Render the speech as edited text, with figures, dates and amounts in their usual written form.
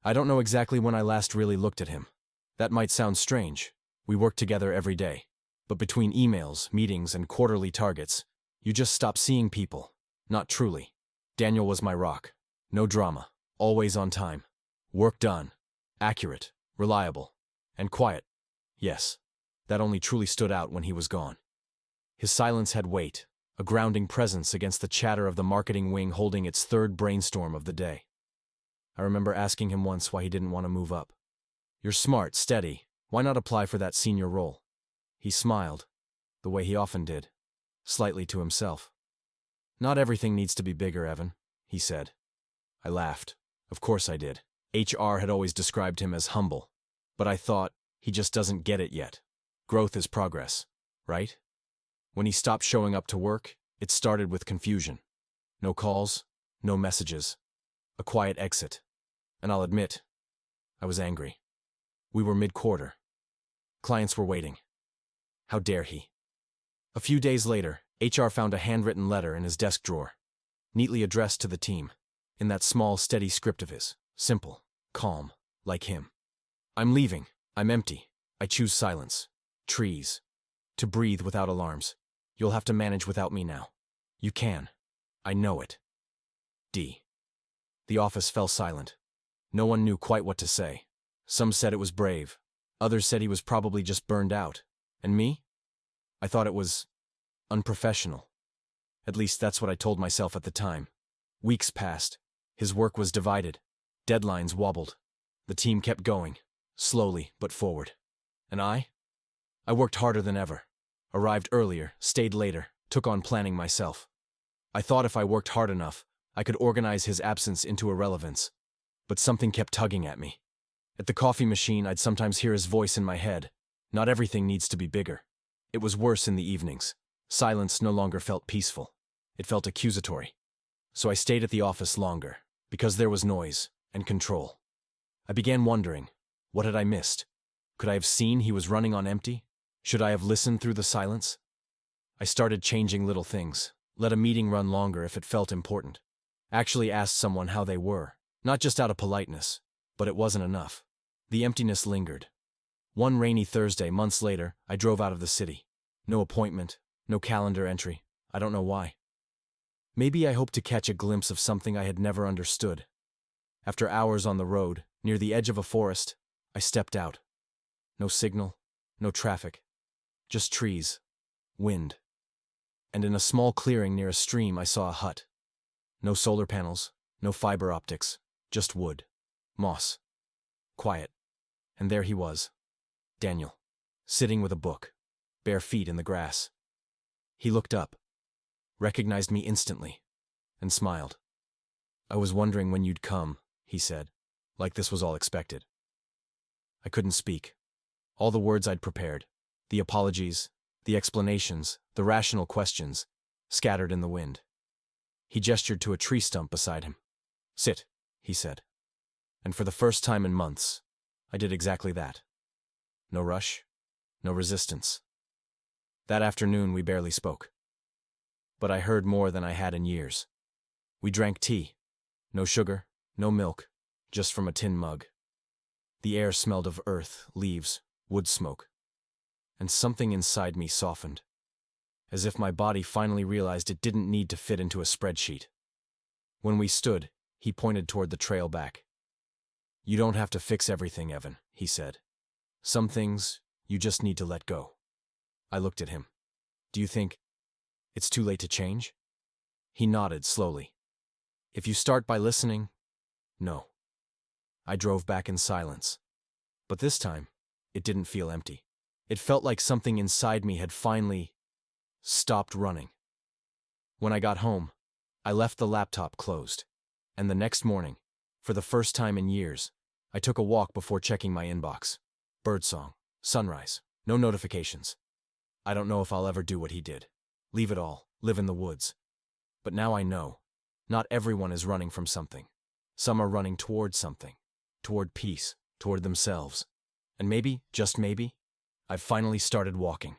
I don't know exactly when I last really looked at him. That might sound strange. We work together every day. But between emails, meetings, and quarterly targets, you just stop seeing people. Not truly. Daniel was my rock. No drama. Always on time. Work done. Accurate. Reliable. And quiet. Yes. That only truly stood out when he was gone. His silence had weight, a grounding presence against the chatter of the marketing wing holding its third brainstorm of the day. I remember asking him once why he didn't want to move up. You're smart, steady. Why not apply for that senior role? He smiled, the way he often did, slightly to himself. Not everything needs to be bigger, Evan, he said. I laughed. Of course I did. HR had always described him as humble. But I thought, he just doesn't get it yet. Growth is progress, right? When he stopped showing up to work, it started with confusion. No calls, no messages. A quiet exit. And I'll admit, I was angry. We were mid-quarter. Clients were waiting. How dare he? A few days later, HR found a handwritten letter in his desk drawer, neatly addressed to the team, in that small, steady script of his, simple, calm, like him. I'm leaving. I'm empty. I choose silence. Trees. To breathe without alarms. You'll have to manage without me now. You can. I know it. D. The office fell silent. No one knew quite what to say. Some said it was brave. Others said he was probably just burned out. And me? I thought it was unprofessional. At least that's what I told myself at the time. Weeks passed. His work was divided. Deadlines wobbled. The team kept going, slowly but forward. And I worked harder than ever. Arrived earlier, stayed later, took on planning myself. I thought if I worked hard enough, I could organize his absence into irrelevance. But something kept tugging at me. At the coffee machine, I'd sometimes hear his voice in my head. Not everything needs to be bigger. It was worse in the evenings. Silence no longer felt peaceful. It felt accusatory. So I stayed at the office longer, because there was noise and control. I began wondering, what had I missed? Could I have seen he was running on empty? Should I have listened through the silence? I started changing little things. Let a meeting run longer if it felt important. Actually asked someone how they were, not just out of politeness, but it wasn't enough. The emptiness lingered. One rainy Thursday, months later, I drove out of the city. No appointment, no calendar entry. I don't know why. Maybe I hoped to catch a glimpse of something I had never understood. After hours on the road, near the edge of a forest, I stepped out. No signal, no traffic. Just trees, wind. And in a small clearing near a stream, I saw a hut. No solar panels, no fiber optics, just wood, moss, quiet. And there he was, Daniel, sitting with a book, bare feet in the grass. He looked up, recognized me instantly, and smiled. I was wondering when you'd come, he said, like this was all expected. I couldn't speak. All the words I'd prepared, the apologies, the explanations, the rational questions, scattered in the wind. He gestured to a tree stump beside him. Sit, he said. And for the first time in months, I did exactly that. No rush, no resistance. That afternoon we barely spoke. But I heard more than I had in years. We drank tea. No sugar, no milk, just from a tin mug. The air smelled of earth, leaves, wood smoke. And something inside me softened, as if my body finally realized it didn't need to fit into a spreadsheet. When we stood, he pointed toward the trail back. You don't have to fix everything, Evan, he said. Some things, you just need to let go. I looked at him. Do you think it's too late to change? He nodded slowly. If you start by listening, no. I drove back in silence. But this time, it didn't feel empty. It felt like something inside me had finally stopped running. When I got home, I left the laptop closed. And the next morning, for the first time in years, I took a walk before checking my inbox. Birdsong, sunrise, no notifications. I don't know if I'll ever do what he did. Leave it all, live in the woods. But now I know, not everyone is running from something. Some are running toward something, toward peace, toward themselves. And maybe, just maybe, I've finally started walking.